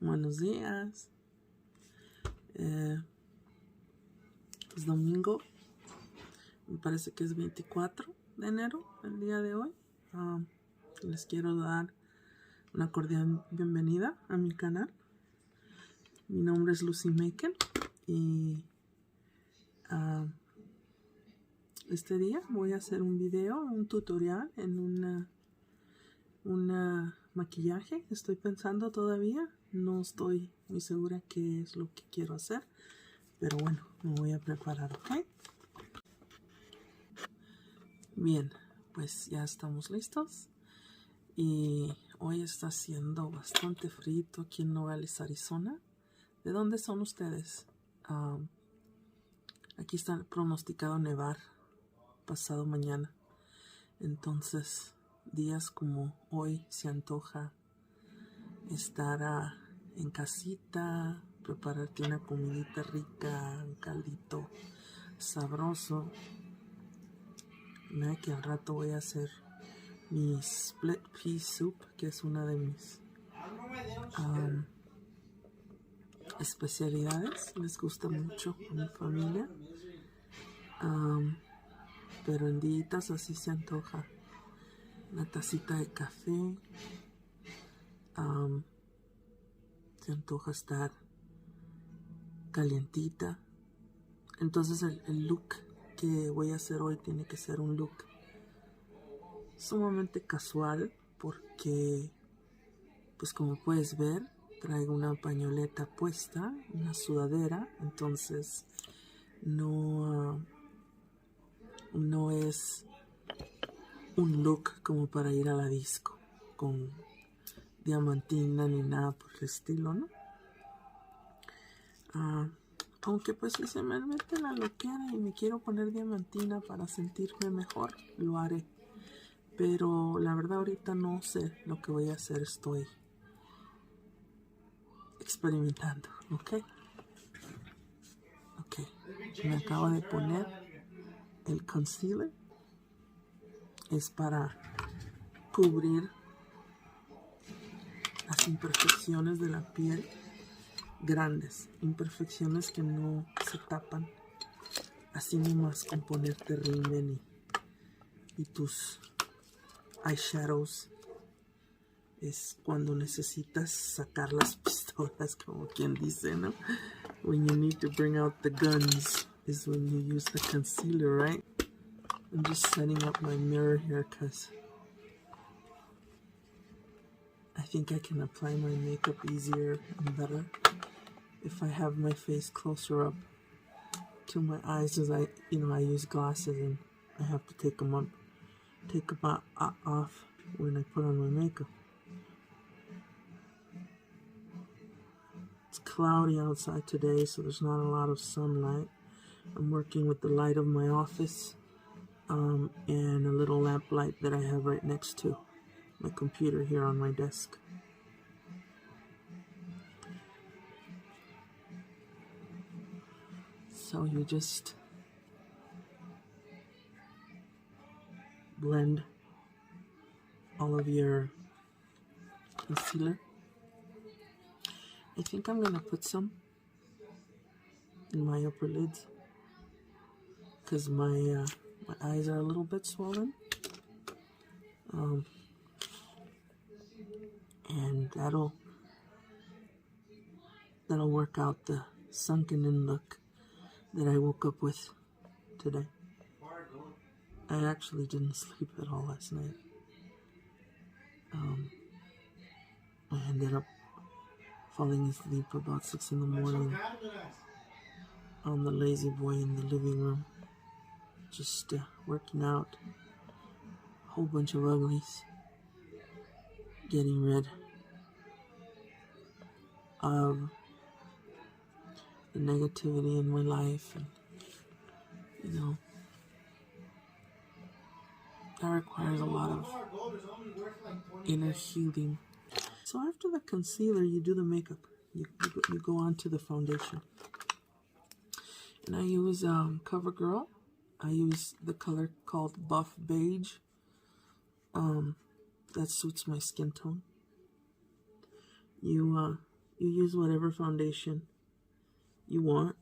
Buenos días. Es domingo. Me parece que es 24 de enero, el día de hoy. Les quiero dar una cordial bienvenida a mi canal. Mi nombre es Smokey y este día voy a hacer un video, un tutorial en una maquillaje. Estoy pensando todavía, no estoy muy segura qué es lo que quiero hacer, pero bueno, me voy a preparar, ¿ok? Bien, pues ya estamos listos y hoy está haciendo bastante frío aquí en Nogales, Arizona. ¿De dónde son ustedes? Aquí está pronosticado nevar pasado mañana, entonces días como hoy se antoja estar en casita, prepararte una comidita rica, un caldito sabroso. Mira que al rato voy a hacer mi split pea soup, que es una de mis especialidades. Les gusta mucho a mi familia, pero en días así se antoja una tacita de café. Se antoja estar calientita. Entonces el look que voy a hacer hoy tiene que ser un look sumamente casual, porque pues como puedes ver traigo una pañoleta puesta, una sudadera, entonces no es un look como para ir a la disco con diamantina ni nada por el estilo, ¿no? Aunque pues si se me mete la loquera y me quiero poner diamantina para sentirme mejor, lo haré. Pero la verdad ahorita no sé lo que voy a hacer, estoy experimentando, ¿ok? Me acabo de poner el concealer. Es para cubrir las imperfecciones de la piel, grandes imperfecciones que no se tapan así nomás con ponerte rímel y tus eyeshadows. Es cuando necesitas sacar las pistolas, como quien dice, ¿no? When you need to bring out the guns is when you use the concealer, right? I'm just setting up my mirror here because I think I can apply my makeup easier and better if I have my face closer up to my eyes, as I use glasses and I have to take them off when I put on my makeup. It's cloudy outside today, so there's not a lot of sunlight. I'm working with the light of my office and a little lamp light that I have right next to my computer here on my desk. So you just blend all of your concealer. I think I'm gonna put some in my upper lids because my eyes are a little bit swollen, and that'll work out the sunken in look that I woke up with today. I actually didn't sleep at all last night. I ended up falling asleep about 6 in the morning on the lazy boy in the living room, just working out a whole bunch of uglies, getting rid of the negativity in my life, and that requires a lot of inner healing. So after the concealer, you do the makeup. You go on to the foundation. And I use CoverGirl. I use the color called Buff Beige. That suits my skin tone. You You use whatever foundation you want.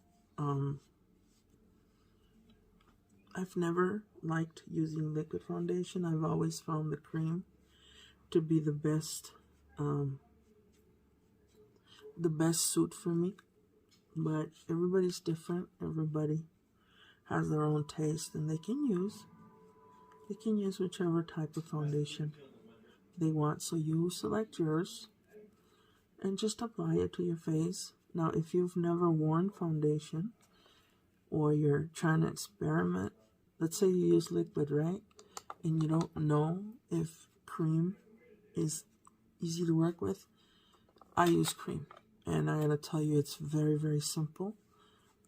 I've never liked using liquid foundation. I've always found the cream to be the best suit for me. But everybody's different. Everybody has their own taste, and they can use whichever type of foundation they want. So you select yours and just apply it to your face. Now, if you've never worn foundation or you're trying to experiment, let's say you use liquid, right? And you don't know if cream is easy to work with. I use cream, and I gotta tell you, it's very, very simple.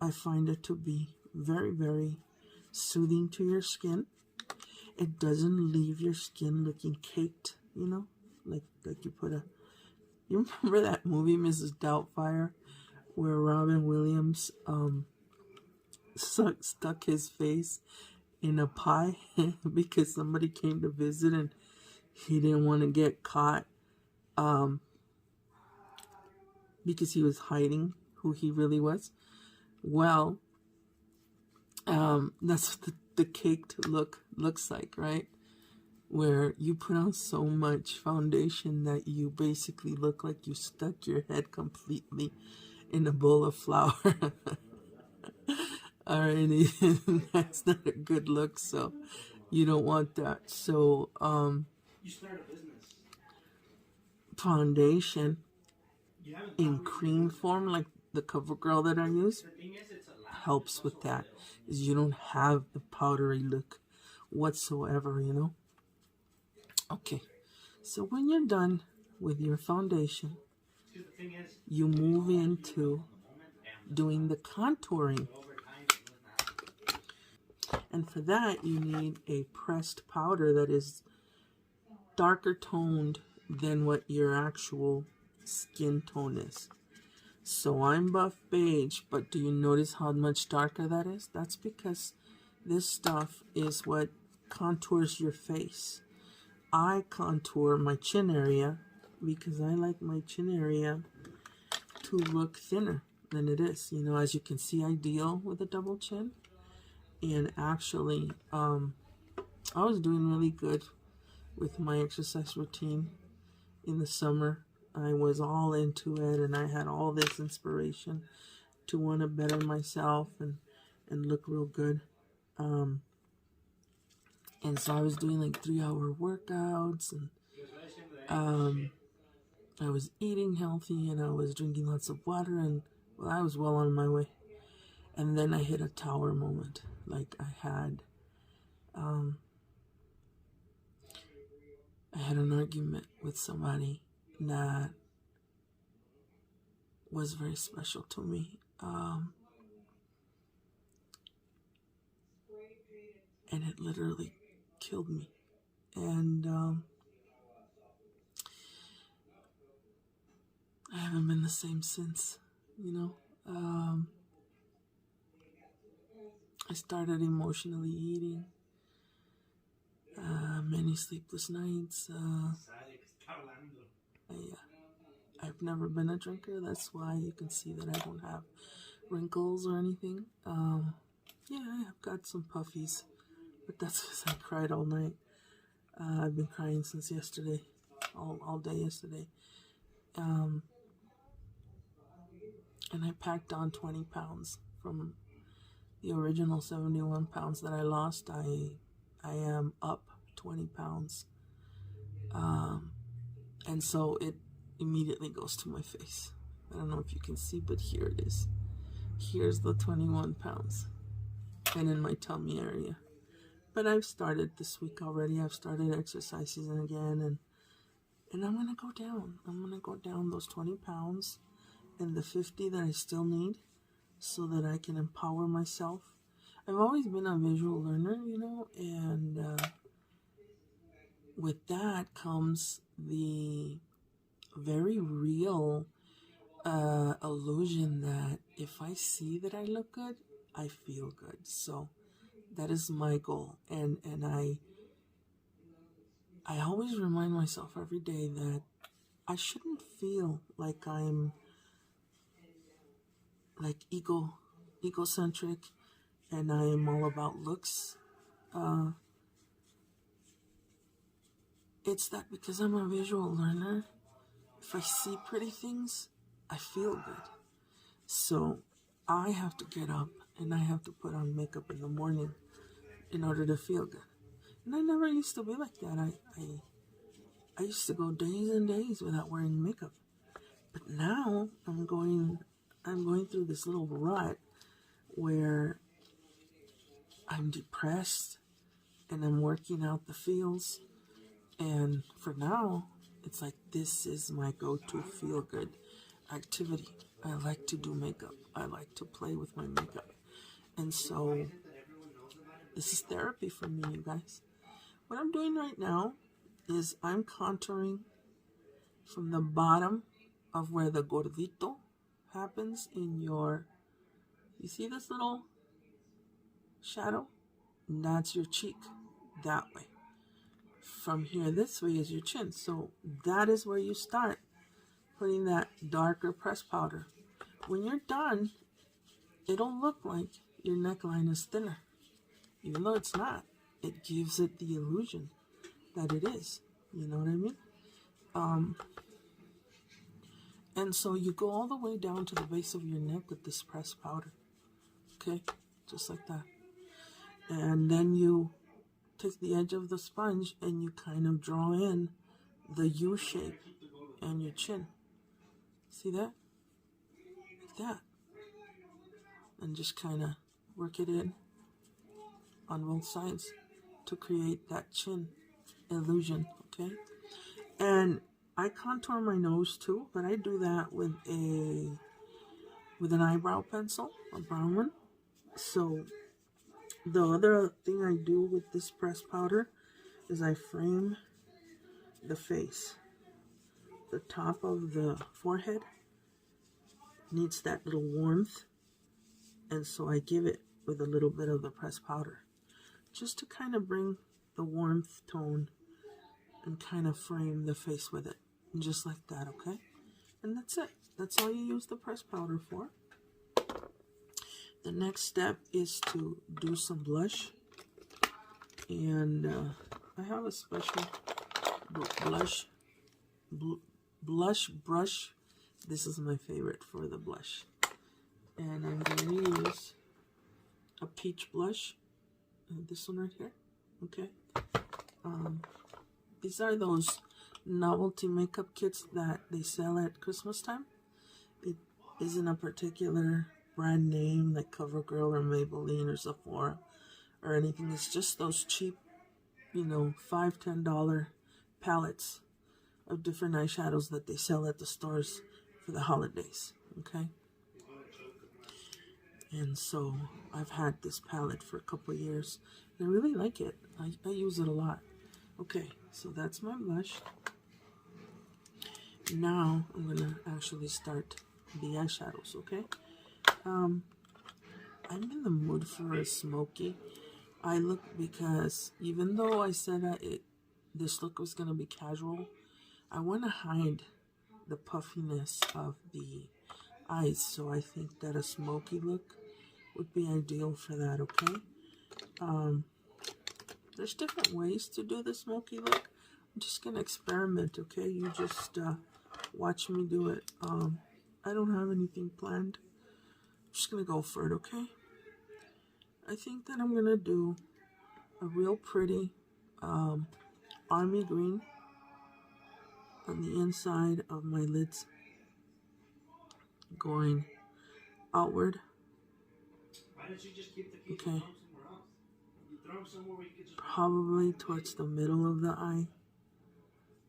I find it to be very, very soothing to your skin. It doesn't leave your skin looking caked, you know, like you put a. You remember that movie, Mrs. Doubtfire, where Robin Williams stuck his face in a pie because somebody came to visit and he didn't want to get caught because he was hiding who he really was. Well, that's what the caked look looks like, right? Where you put on so much foundation that you basically look like you stuck your head completely in a bowl of flour. Alrighty, that's not a good look, so you don't want that. So, You start a business. Foundation in cream form, like the CoverGirl that I use, helps with that. Is you don't have the powdery look whatsoever, you know. Okay, so when you're done with your foundation, you move into doing the contouring. And for that, you need a pressed powder that is darker toned than what your actual skin tone is. So I'm buff beige, but do you notice how much darker that is? That's because this stuff is what contours your face. I contour my chin area because I like my chin area to look thinner than it is. You know, as you can see, I deal with a double chin. And actually, I was doing really good with my exercise routine in the summer. I was all into it, and I had all this inspiration to want to better myself and look real good. And so I was doing like 3-hour workouts, and I was eating healthy, and I was drinking lots of water, and well, I was well on my way. And then I hit a tower moment. Like I had an argument with somebody that was very special to me. And it literally killed me. And I haven't been the same since, you know. I started emotionally eating, many sleepless nights. I've never been a drinker. That's why you can see that I don't have wrinkles or anything. Yeah, I have got some puffies, but that's because I cried all night. I've been crying since yesterday, all day yesterday. And I packed on 20 pounds from the original 71 pounds that I lost. I am up 20 pounds. And so it immediately goes to my face. I don't know if you can see, but here it is. Here's the 21 pounds. And in my tummy area. But I've started this week already. I've started exercising again, and I'm gonna go down. I'm gonna go down those 20 pounds and the 50 that I still need so that I can empower myself. I've always been a visual learner, you know, and with that comes the very real illusion that if I see that I look good, I feel good. So that is my goal, and I always remind myself every day that I shouldn't feel like I'm like egocentric and I am all about looks. It's that because I'm a visual learner, if I see pretty things, I feel good. So I have to get up and I have to put on makeup in the morning in order to feel good. And I never used to be like that. I used to go days and days without wearing makeup. But now I'm going through this little rut where I'm depressed and I'm working out the feels. And for now, it's like this is my go-to feel-good activity. I like to do makeup. I like to play with my makeup. And so this is therapy for me, you guys. What I'm doing right now is I'm contouring from the bottom of where the gordito happens in your, you see this little shadow? And that's your cheek, that way. From here this way is your chin. So that is where you start putting that darker press powder. When you're done, it'll look like your neckline is thinner. Even though it's not, it gives it the illusion that it is. You know what I mean? And so you go all the way down to the base of your neck with this pressed powder. Okay? Just like that. And then you take the edge of the sponge and you kind of draw in the U shape and your chin. See that? Like that. And just kind of work it in on both sides to create that chin illusion, okay? And I contour my nose too, but I do that with an eyebrow pencil, a brown one. So the other thing I do with this pressed powder is I frame the face. The top of the forehead needs that little warmth, and so I give it with a little bit of the pressed powder just to kind of bring the warmth tone and kind of frame the face with it, and just like that, okay? And that's it. That's all you use the pressed powder for. The next step is to do some blush, and I have a special blush brush. This is my favorite for the blush, and I'm going to use a peach blush, this one right here, okay? These are those novelty makeup kits that they sell at Christmas time. It isn't a particular brand name like CoverGirl or Maybelline or Sephora or anything. It's just those cheap, $5, $10 palettes of different eyeshadows that they sell at the stores for the holidays, okay? And so I've had this palette for a couple of years. I really like it. I use it a lot. Okay, so that's my blush. Now I'm gonna actually start the eyeshadows, okay? I'm in the mood for a smoky eye look because even though I said that this look was gonna be casual, I want to hide the puffiness of the eyes, so I think that a smoky look would be ideal for that, okay? There's different ways to do the smoky look. I'm just gonna experiment, okay? You just watch me do it. I don't have anything planned. I'm just gonna go for it, okay? I think that I'm gonna do a real pretty army green on the inside of my lids, going outward. Why don't you just keep the keys Okay. and throw them somewhere else? You throw them somewhere where you can just Probably towards the middle of the eye.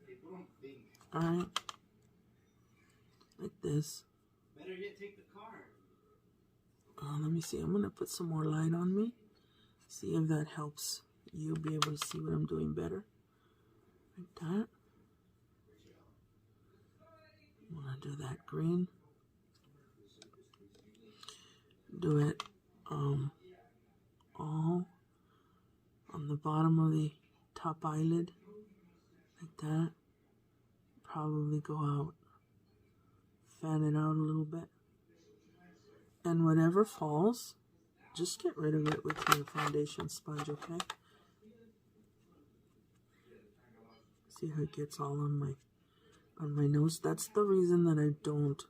People don't think. Alright. Like this. Better yet, take the card. Let me see. I'm going to put some more light on me. See if that helps you be able to see what I'm doing better. Like that. I'm going to do that green. Do it all on the bottom of the top eyelid. Like that. Probably go out. Fan it out a little bit. And whatever falls, just get rid of it with your foundation sponge, okay? See how it gets all on my nose? That's the reason that I don't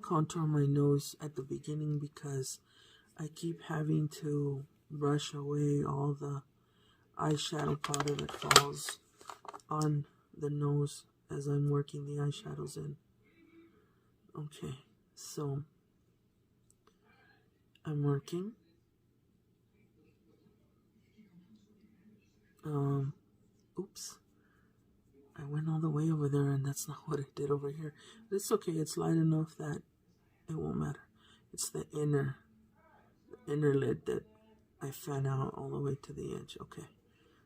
contour my nose at the beginning, because I keep having to brush away all the eyeshadow powder that falls on the nose as I'm working the eyeshadows in. Okay, so I'm working. Oops. I went all the way over there and that's not what I did over here. But it's okay, it's light enough that it won't matter. It's the inner lid that I fan out all the way to the edge. Okay,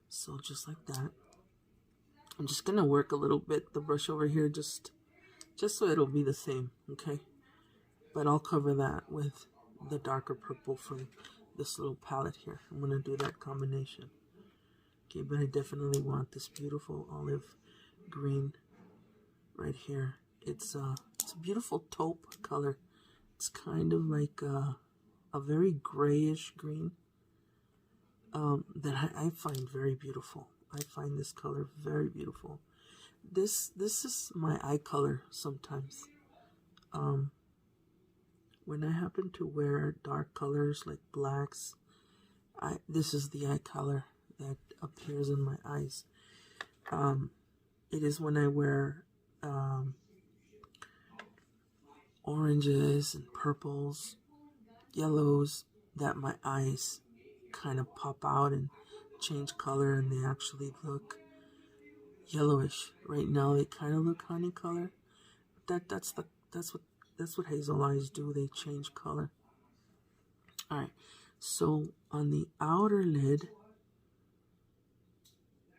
so just like that. I'm just gonna work a little bit the brush over here just so it'll be the same, okay? But I'll cover that with the darker purple from this little palette here. I'm gonna do that combination. Okay, but I definitely want this beautiful olive green right here. It's a beautiful taupe color. It's kind of like a very grayish green that I find very beautiful. I find this color very beautiful. This is my eye color sometimes. When I happen to wear dark colors like blacks, this is the eye color that appears in my eyes. It is when I wear oranges and purples, yellows, that my eyes kind of pop out and change color, and they actually look yellowish. Right now they kind of look honey color. That's what hazel eyes do. They change color. All right. So on the outer lid,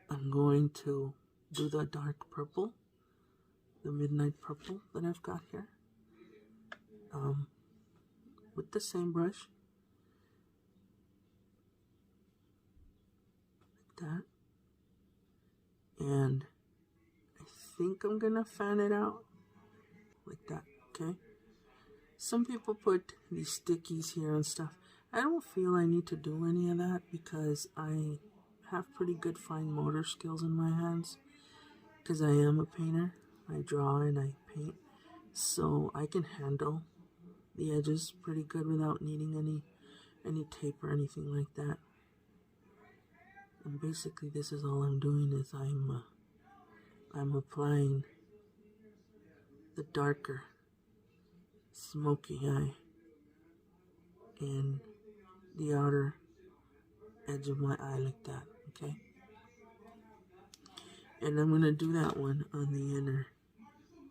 I'm going to do the dark purple, the midnight purple that I've got here, with the same brush, like that. And I think I'm gonna fan it out like that, okay? Some people put these stickies here and stuff. I don't feel I need to do any of that because I have pretty good fine motor skills in my hands, because I am a painter. I draw and I paint, so I can handle the edges pretty good without needing any tape or anything like that. And basically this is all I'm doing, is I'm applying the darker smoky eye in the outer edge of my eye like that, okay? And I'm going to do that one on the inner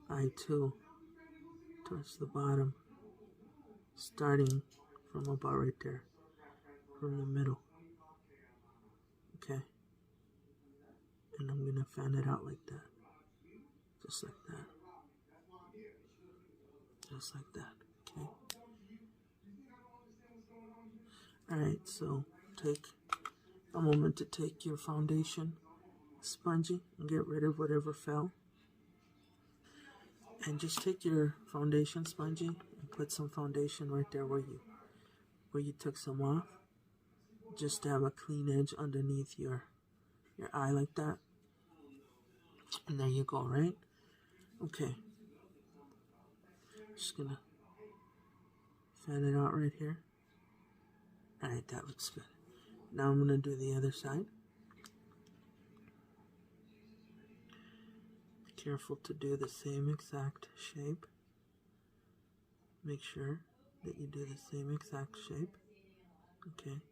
eye too, towards the bottom, starting from about right there, from the middle, okay? And I'm going to fan it out like that, just like that, just like that, okay? Alright, so take a moment to take your foundation spongy and get rid of whatever fell. And just take your foundation spongy and put some foundation right there where you took some off, just to have a clean edge underneath your eye like that. And there you go, right? Okay. Just gonna fan it out right here. Alright, that looks good. Now I'm gonna do the other side. Be careful to do the same exact shape. Make sure that you do the same exact shape. Okay.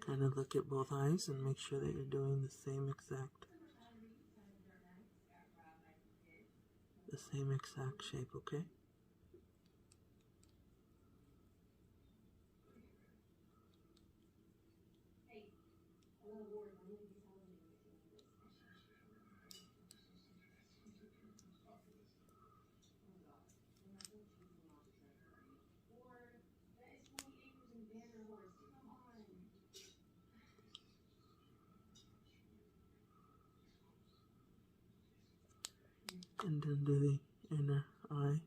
Kind of look at both eyes and make sure that you're doing the same exact shape, okay? And then do inner eye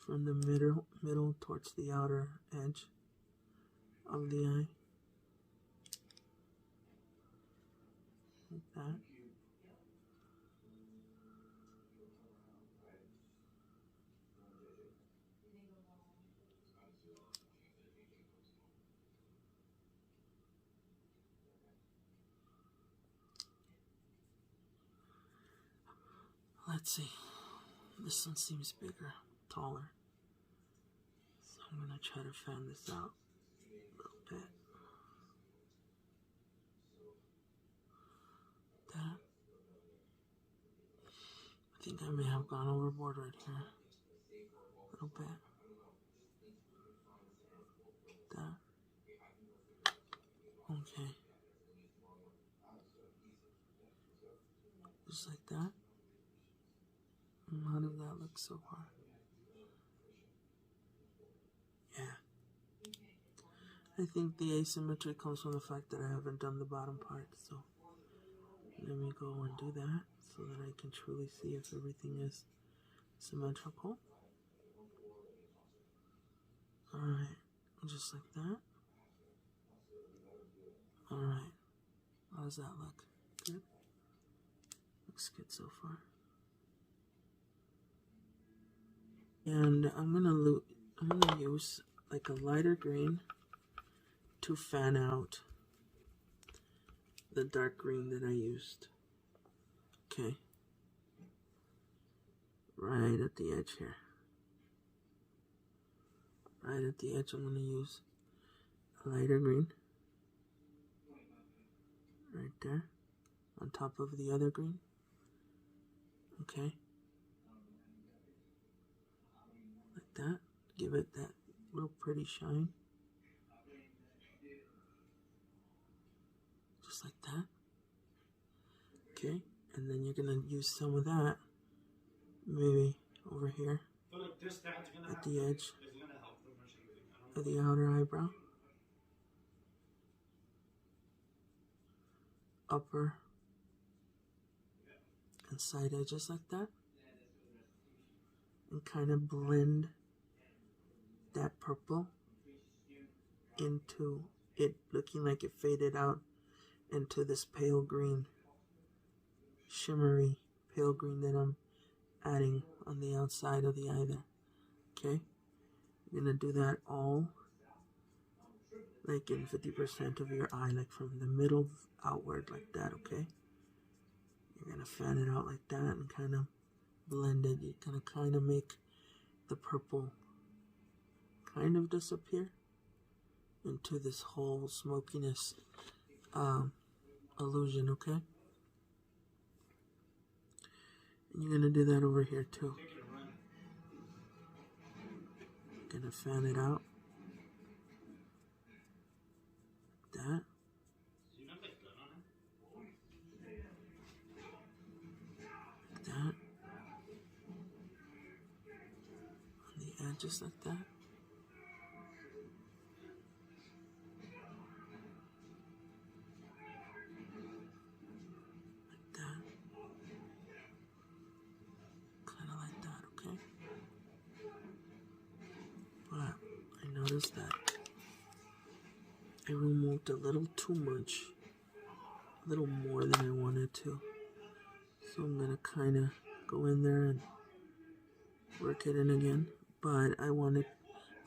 from the middle towards the outer edge of the eye. Like that. Let's see. This one seems bigger, taller. So I'm going to try to fan this out a little bit. That. I think I may have gone overboard right here. A little bit. That. Okay. Just like that. How does that look so far? Yeah. I think the asymmetry comes from the fact that I haven't done the bottom part, so let me go and do that so that I can truly see if everything is symmetrical. Alright, just like that. Alright, how does that look? Good? Looks good so far. And I'm gonna use like a lighter green to fan out the dark green that I used. Okay. Right at the edge here. Right at the edge, I'm gonna use a lighter green. Right there. On top of the other green. Okay. Like that. Give it that real pretty shine. Just like that. Okay. And then you're going to use some of that. Maybe over here. At the edge of the outer eyebrow. Upper and side edges like that. And kind of blend that purple into it, looking like it faded out into this pale green, shimmery pale green that I'm adding on the outside of the eye there. Okay, you're gonna do that all like in 50% of your eye, like from the middle outward like that. Okay, you're gonna fan it out like that and kind of blend it. You're gonna kind of make the purple kind of disappear into this whole smokiness illusion. Okay, and you're gonna do that over here too. Gonna fan it out like that. Like that. On the edges like that. Like that. Kind of like that, okay? But I noticed that I removed a little too much. A little more than I wanted to. So I'm gonna kind of go in there and work it in again. But I want it,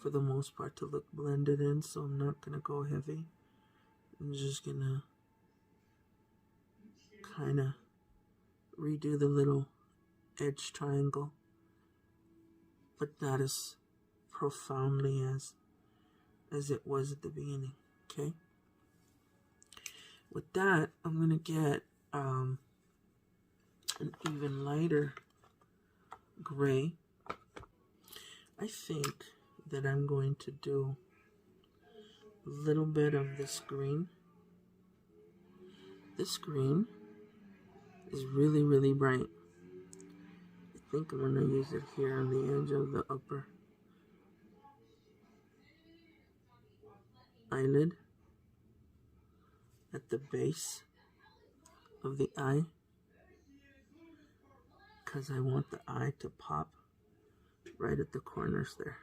for the most part, to look blended in, so I'm not gonna go heavy. I'm just gonna kind of redo the little edge triangle, but not as profoundly as it was at the beginning. Okay. With that, I'm gonna get an even lighter gray. I think that I'm going to do a little bit of this green. This green is really, really bright. I think I'm going to use it here on the edge of the upper eyelid at the base of the eye. because I want the eye to pop right at the corners there.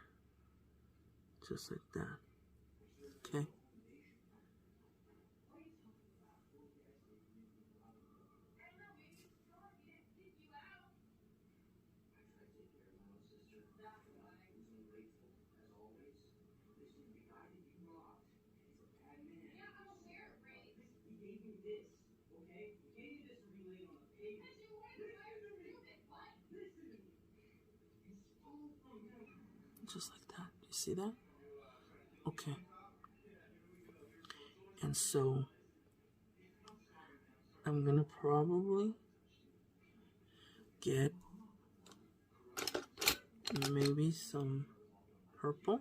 Just like that. Okay. Just like that. You see that? Okay. And so I'm gonna probably get maybe some purple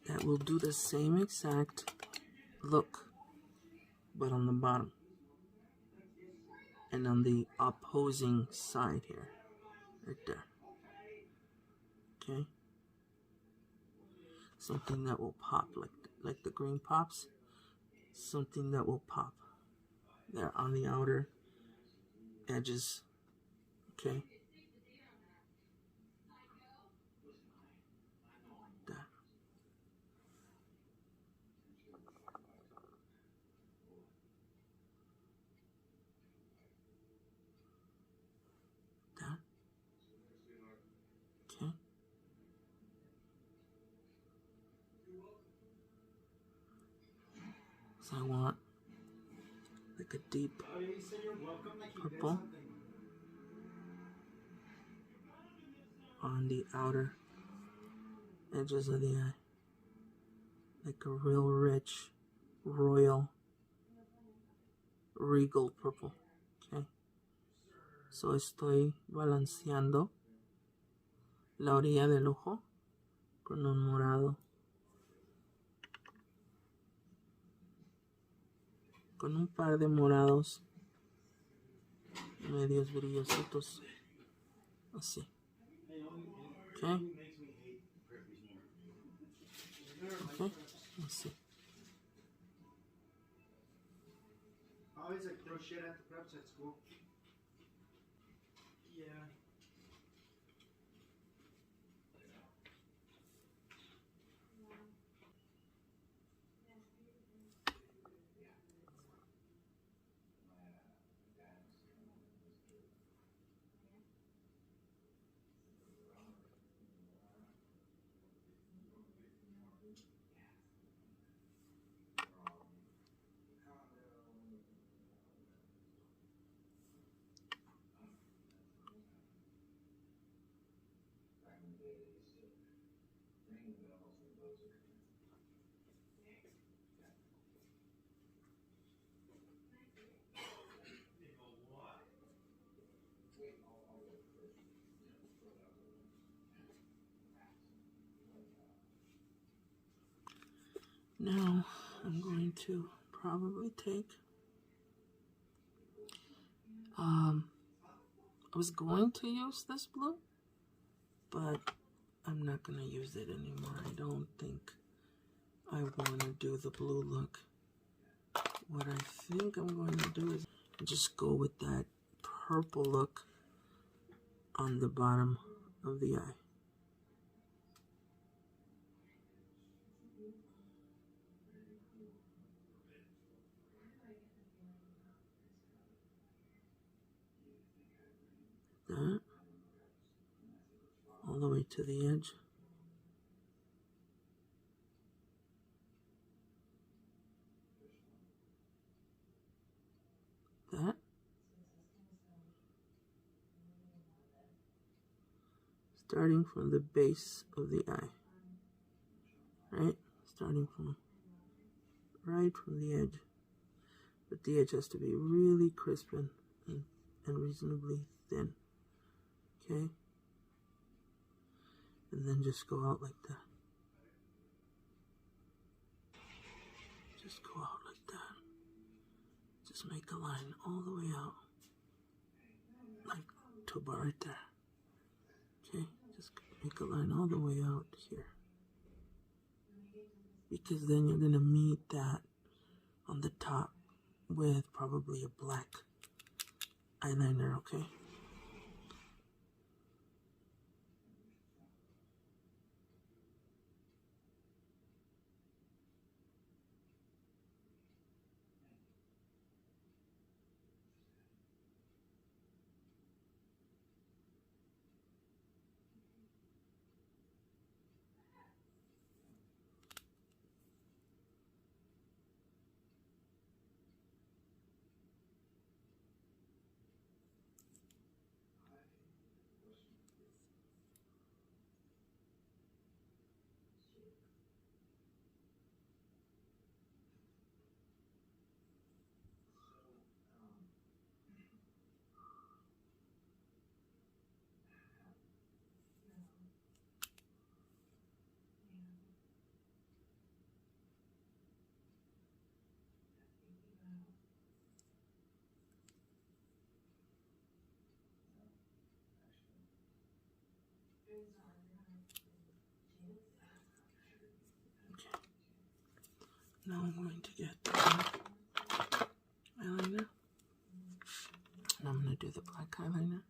that will do the same exact look, but on the bottom and on the opposing side here, right there. Okay, something that will pop like the green pops. Something that will pop there on the outer edges. Okay. That. That. Okay. So I want like a deep purple on the outer edges of the eye. Like a real rich, royal, regal purple. Okay. So estoy balanceando la orilla del ojo con un morado. Con un par de morados medios brillositos. Así. Okay. Okay. Así. I always like throw shit at the preps at school. Yeah. Now I'm going to probably take I was going to use this blue, but I'm not going to use it anymore. I don't think I want to do the blue look. What I think I'm going to do is just go with that purple look on the bottom of the eye. That all the way to the edge. That. Starting from the base of the eye. Right? Starting from right from the edge. But the edge has to be really crisp and reasonably thin. Okay? And then just go out like that. Just go out like that. Just make a line all the way out. Like Toba right there. Okay? Just make a line all the way out here. Because then you're going to meet that on the top with probably a black eyeliner, okay? Now I'm going to get eyeliner, and I'm going to do the black eyeliner,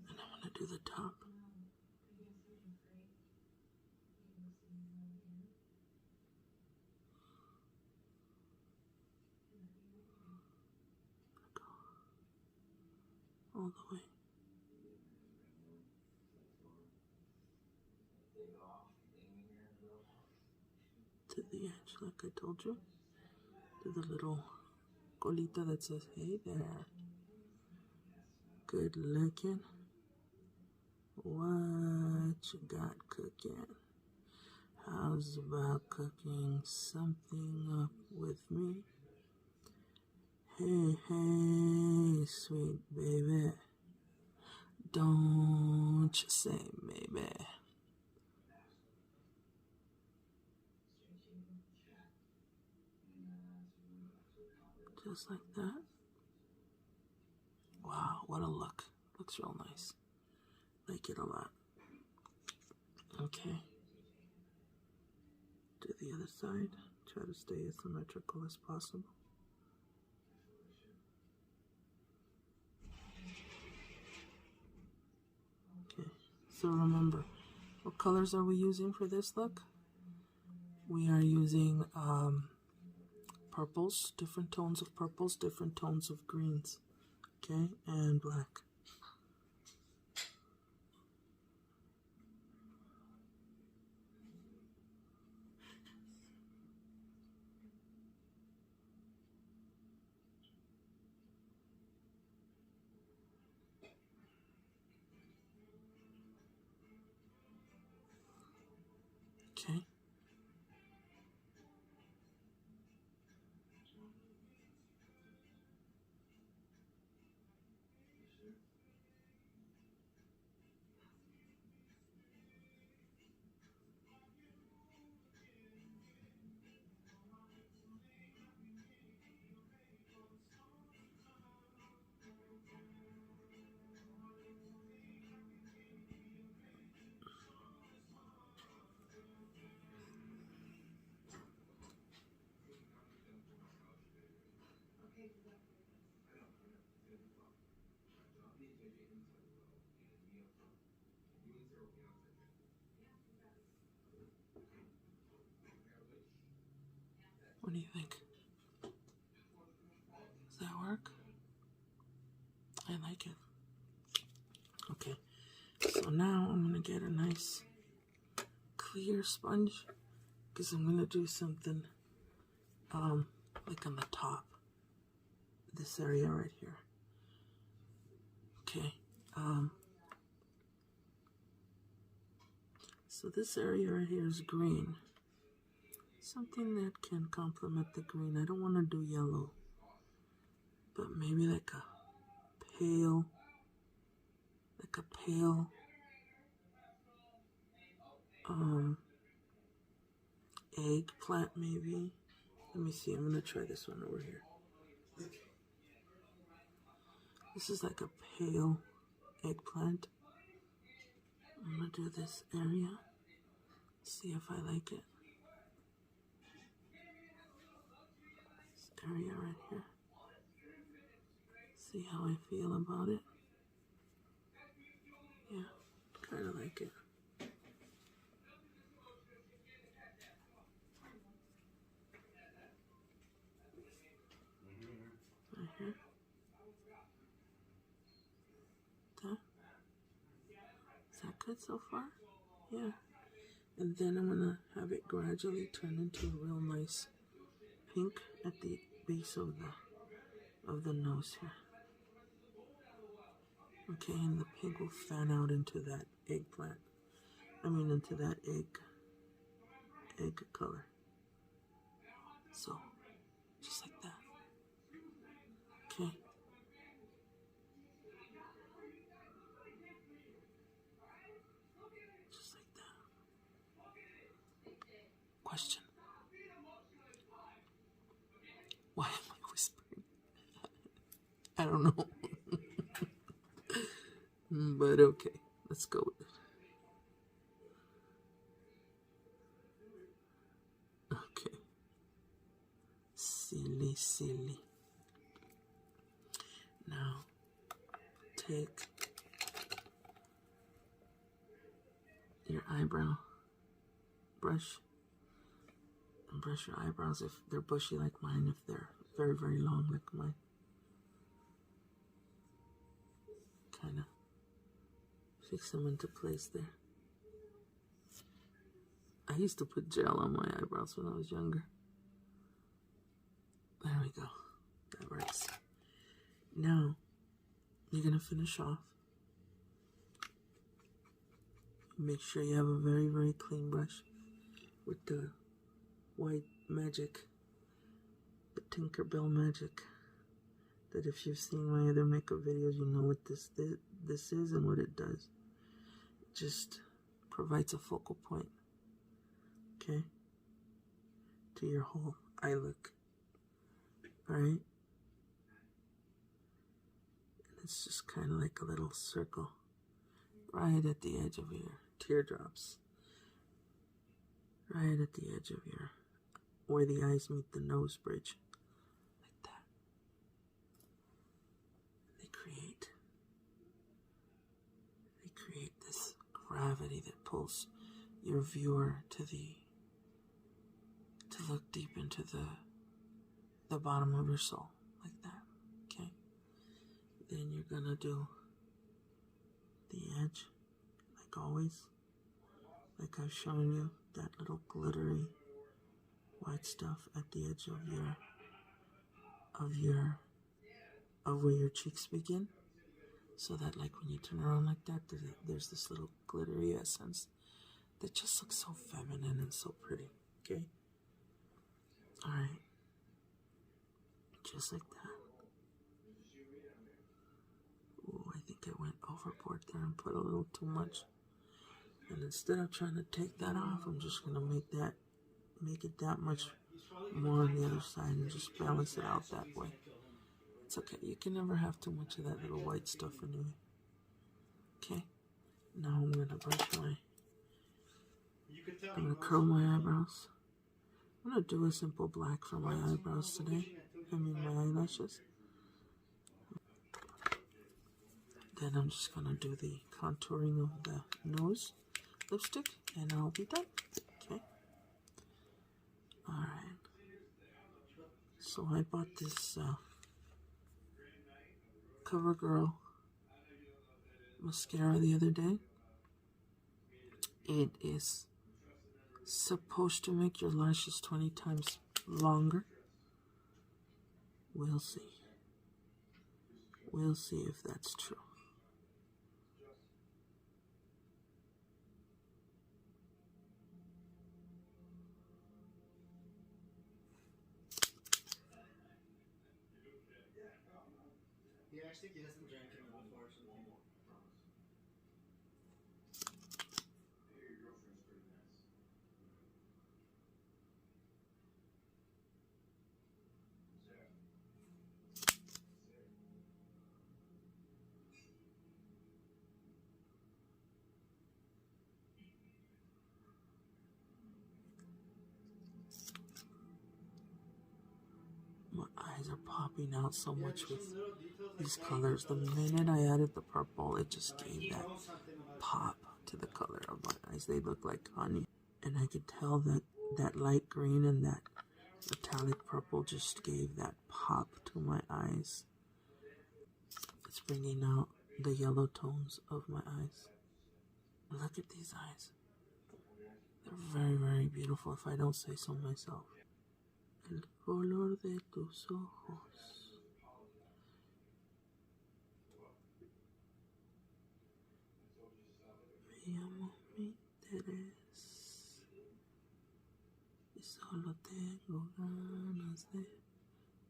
and I'm going to do the top. All the way to the edge, like I told you. To the little colita that says, hey there, good looking. What you got cooking? How's about cooking something up with me? Hey, hey, sweet baby, don't you say maybe. Just like that. Wow, what a look. Looks real nice. Like it a lot. Okay. Do the other side. Try to stay as symmetrical as possible. Okay, so remember, what colors are we using for this look? We are using purples, different tones of purples, different tones of greens, okay, and black. Okay. What do you think? Does that work? I like it. Okay, so now I'm going to get a nice clear sponge because I'm going to do something like on the top, this area right here. Okay, so this area right here is green. Something that can complement the green. I don't want to do yellow, but maybe like a pale eggplant maybe. Let me see, I'm gonna try this one over here. This is like a pale eggplant. I'm gonna do this area, see if I like it. This area right here. See how I feel about it? Yeah, kind of like it. Right here. Is that good so far? Yeah. And then I'm gonna have it gradually turn into a real nice pink at the base of the nose here. Okay, and the pink will fan out into that eggplant. Into that egg color. So, just like that. Okay. Just like that. Question. Why am I whispering? I don't know. But okay, let's go with it. Okay. Silly. Now, take your eyebrow brush and brush your eyebrows if they're bushy like mine, if they're very, very long like mine. Kind of fix them into place there. I used to put gel on my eyebrows when I was younger. There we go. That works. Now, you're going to finish off. Make sure you have a very, very clean brush with the white magic, the Tinkerbell magic. That if you've seen my other makeup videos, you know what this is and what it does. It just provides a focal point, okay, to your whole eye look. Alright? And it's just kind of like a little circle right at the edge of your teardrops. Right at the edge of where the eyes meet the nose bridge. Like that. They create this gravity that pulls your viewer to look deep into the bottom of your soul. Like that. Okay? Then you're gonna do the edge, like always. Like I've shown you, that little glittery white stuff at the edge of where your cheeks begin, so that like when you turn around like that, there's this little glittery essence that just looks so feminine and so pretty. Okay? Alright. Just like that. Ooh, I think I went overboard there and put a little too much. And instead of trying to take that off, I'm just gonna make it that much more on the other side and just balance it out that way. It's okay. You can never have too much of that little white stuff anyway. Okay. Now I'm gonna curl my eyebrows. I'm gonna do a simple black for my eyebrows today. My eyelashes. Then I'm just gonna do the contouring of the nose lipstick, and I'll be done. Okay. Alright. So I bought this CoverGirl mascara the other day. It is supposed to make your lashes 20 times longer. We'll see. We'll see if that's true. He actually hasn't drank it before, so My eyes are popping out so much with these colors. The minute I added the purple, it just gave that pop to the color of my eyes. They look like honey. And I could tell that that light green and that metallic purple just gave that pop to my eyes. It's bringing out the yellow tones of my eyes. Look at these eyes. They're very, very beautiful if I don't say so myself. El color de tus ojos. Me llamo mi interés. Y solo tengo ganas de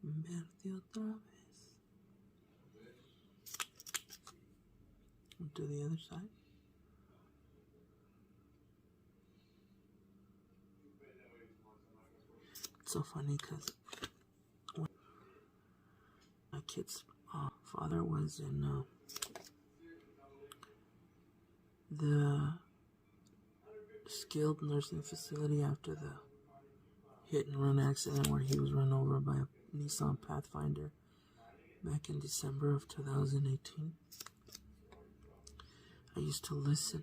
verte otra vez. And to the other side. It's so funny because my kid's father was in the skilled nursing facility after the hit and run accident where he was run over by a Nissan Pathfinder back in December of 2018. I used to listen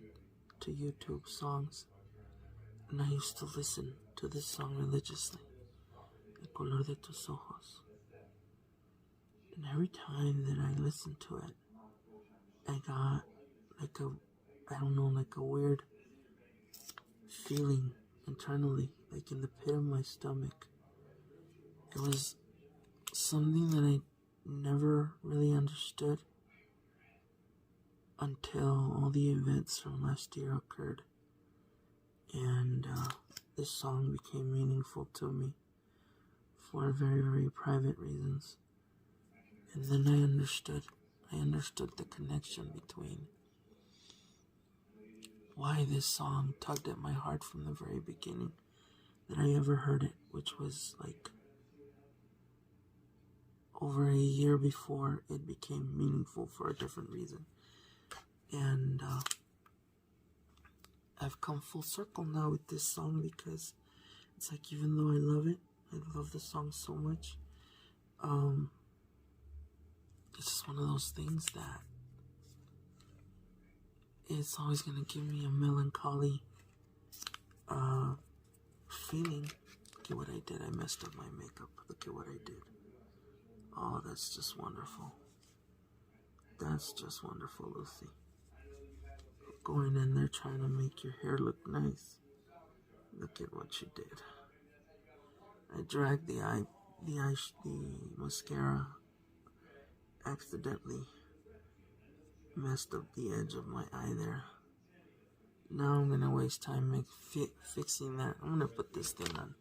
to YouTube songs, and I used to listen to this song religiously, El color de tus ojos. And every time that I listened to it, I got like a weird feeling internally, like in the pit of my stomach. It was something that I never really understood until all the events from last year occurred. And this song became meaningful to me for very, very private reasons. And then I understood the connection between why this song tugged at my heart from the very beginning that I ever heard it, which was like over a year before it became meaningful for a different reason. And I've come full circle now with this song because it's like, even though I love it, I love the song so much, it's just one of those things that it's always going to give me a melancholy feeling. Look at what I did. I messed up my makeup. Look at what I did. Oh, that's just wonderful. That's just wonderful, Lucy. Going in there trying to make your hair look nice. Look at what you did. I dragged the mascara, accidentally messed up the edge of my eye there. Now I'm gonna waste time fixing that. I'm gonna put this thing on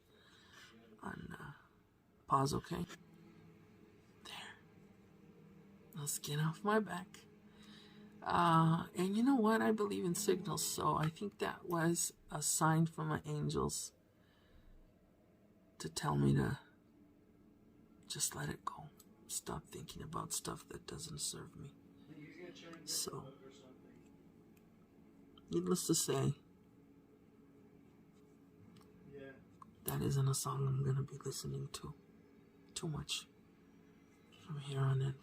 pause, okay? There. Let's get off my back. And you know what? I believe in signals, so I think that was a sign from my angels to tell me to just let it go. Stop thinking about stuff that doesn't serve me. So, needless to say, that isn't a song I'm going to be listening to too much from here on in.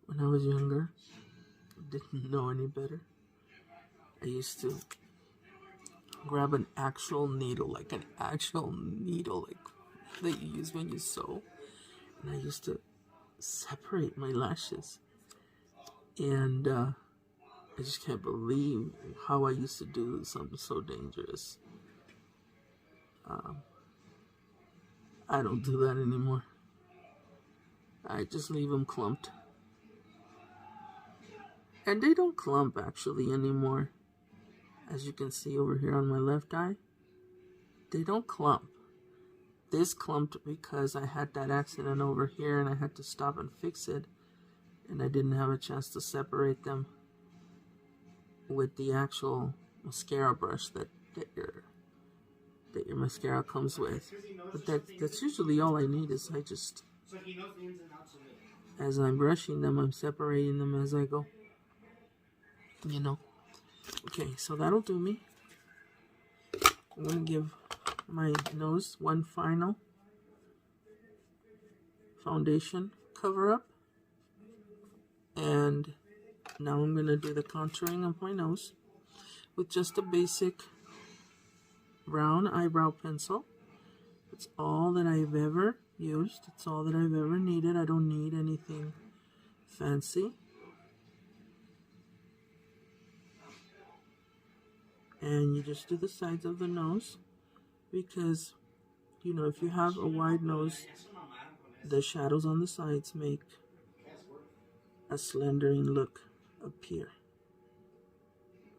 When I was younger, didn't know any better, I used to grab an actual needle, like that you use when you sew, and I used to separate my lashes, and I just can't believe how I used to do something so dangerous. I don't do that anymore. I just leave them clumped. And they don't clump actually anymore. As you can see over here on my left eye, they don't clump. This clumped because I had that accident over here and I had to stop and fix it, and I didn't have a chance to separate them with the actual mascara brush that your mascara comes with. But that's usually all I need. Is I just So he knows the ins and outs of it. As I'm brushing them, I'm separating them as I go. You know. Okay, so that'll do me. I'm going to give my nose one final foundation cover up. And now I'm going to do the contouring of my nose with just a basic brown eyebrow pencil. It's all that I've ever used. It's all that I've ever needed. I don't need anything fancy. And you just do the sides of the nose because, you know, if you have a wide nose, the shadows on the sides make a slendering look appear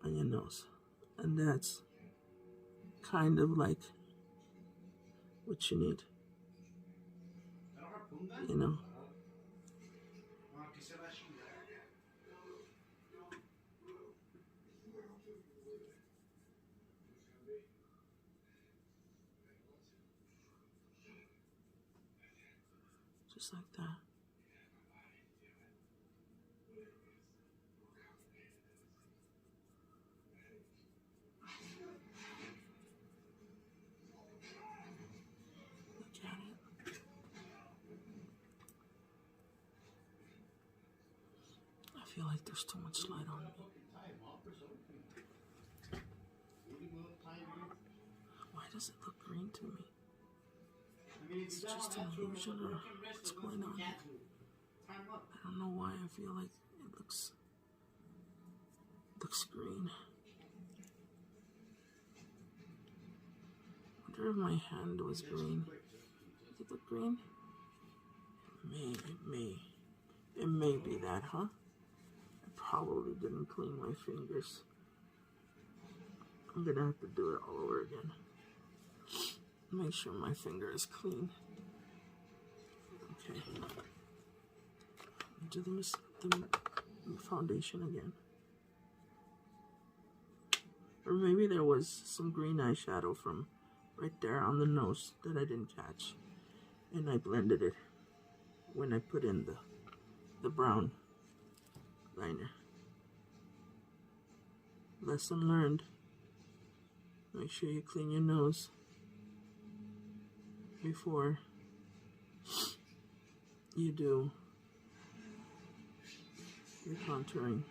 on your nose. And that's kind of like what you need, you know. Just like that. Look at it. I feel like there's too much light on me. Why does it look green to me? It's just an illusion, or what's going on here? I don't know why I feel like it looks green. I wonder if my hand was green. Does it look green? It may be that, huh? I probably didn't clean my fingers. I'm gonna have to do it all over again. Make sure my finger is clean. Okay. Do the foundation again. Or maybe there was some green eyeshadow from right there on the nose that I didn't catch. And I blended it when I put in the brown liner. Lesson learned. Make sure you clean your nose before you do your contouring.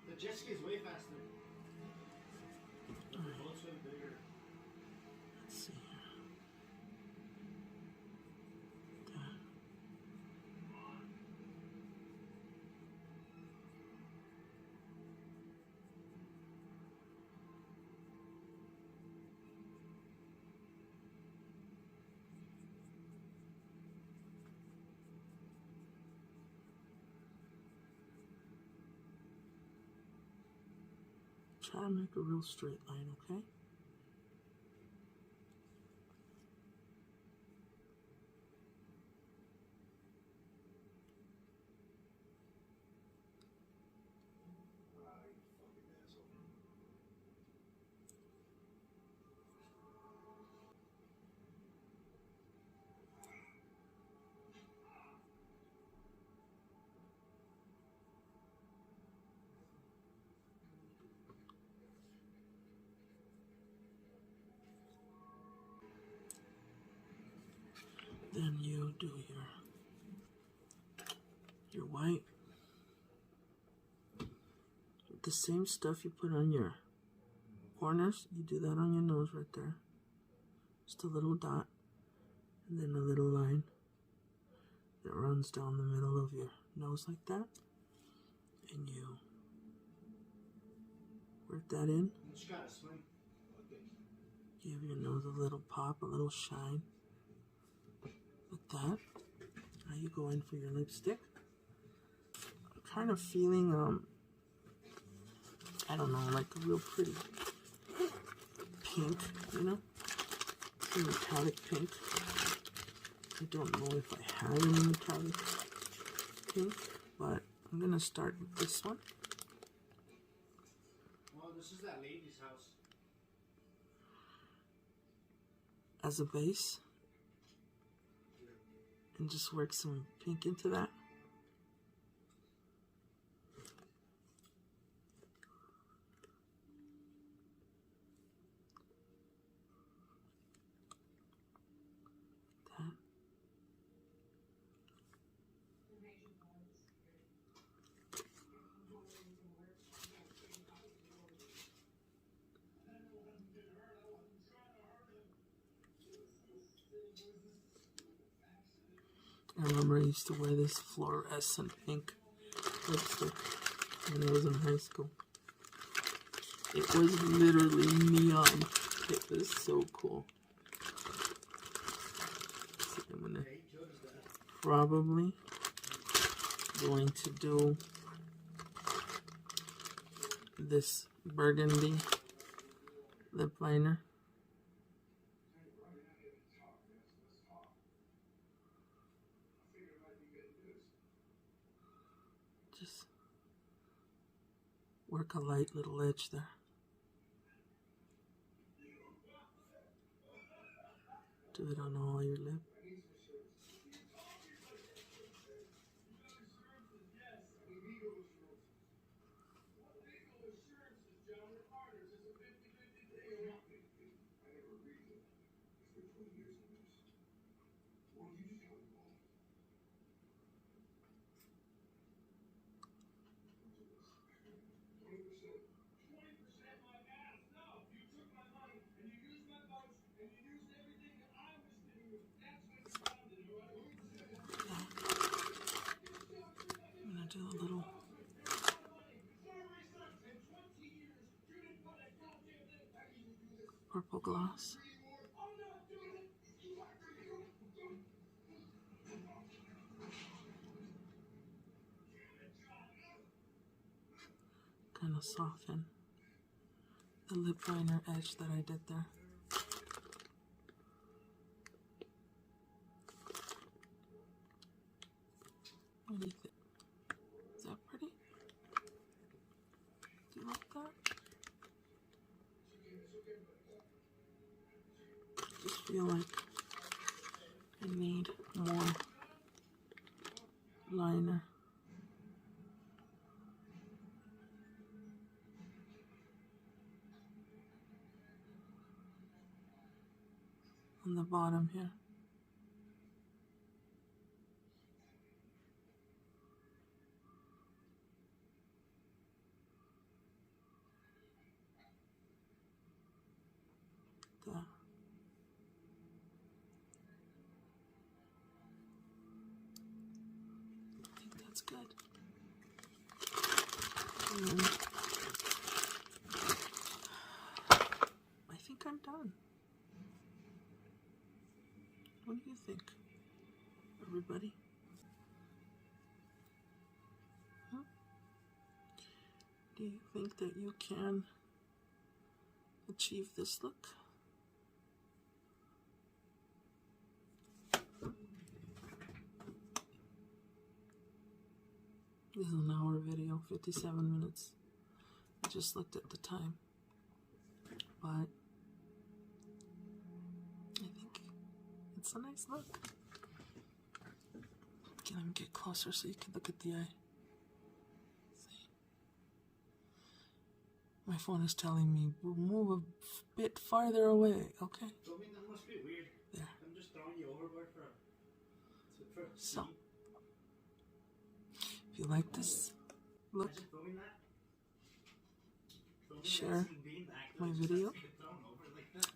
The jet ski is way faster. The boat's way bigger. Let's see here. Try to make a real straight line, okay? Then you do your white. The same stuff you put on your corners, you do that on your nose right there. Just a little dot, and then a little line that runs down the middle of your nose like that. And you work that in. Give your nose a little pop, a little shine. Like that. Now you go in for your lipstick. I'm kind of feeling, I don't know, like a real pretty pink, you know? A metallic pink. I don't know if I have any metallic pink, but I'm gonna start with this one. Well, this is that lady's house. As a base, and just work some pink into that. I remember I used to wear this fluorescent pink lipstick when I was in high school. It was literally neon. It was so cool. So I'm gonna probably going to do this burgundy lip liner. Just work a light little edge there. Do it on all your lip. I'm gonna do a little purple gloss. Kind of soften the lip liner edge that I did there. What do you think? Is that pretty? Do you like that? I just feel like I need more liner. On the bottom here. There. I think that's good. And I think I'm done. What do you think, everybody? Huh? Do you think that you can achieve this look? This is an hour video, 57 minutes. I just looked at the time. But I think it's a nice look. Can I get closer so you can look at the eye? See? My phone is telling me move a bit farther away, okay? So, I mean, that must be weird. There. I'm just throwing you overboard for So, if you like this look, share my video,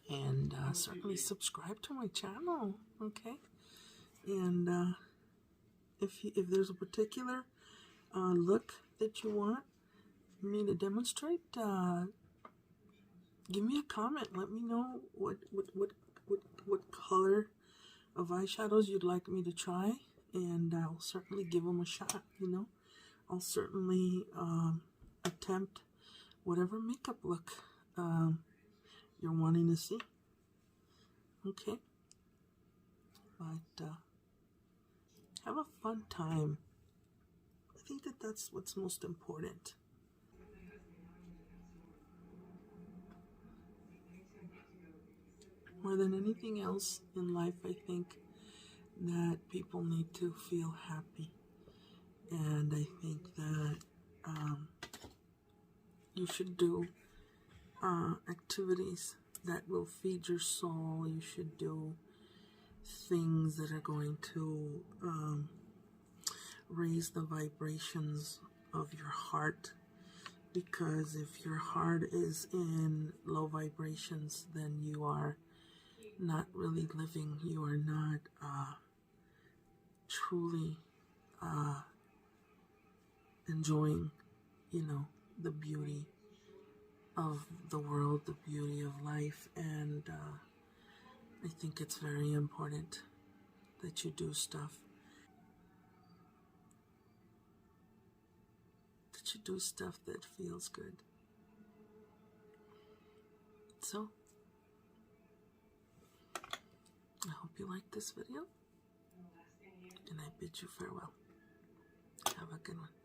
and certainly subscribe to my channel, okay? And if there's a particular look that you want me to demonstrate, give me a comment. Let me know what color of eyeshadows you'd like me to try, and I'll certainly give them a shot. You know, I'll certainly attempt whatever makeup look you're wanting to see. Okay, but have a fun time I think that that's what's most important. More than anything else in life, I think that people need to feel happy. And I think that you should do activities that will feed your soul. You should do things that are going to raise the vibrations of your heart. Because if your heart is in low vibrations, then you are not really living. You are not truly enjoying, the beauty of the world, the beauty of life. And I think it's very important that you do stuff. That you do stuff that feels good. So, I hope you liked this video, and I bid you farewell. Have a good one.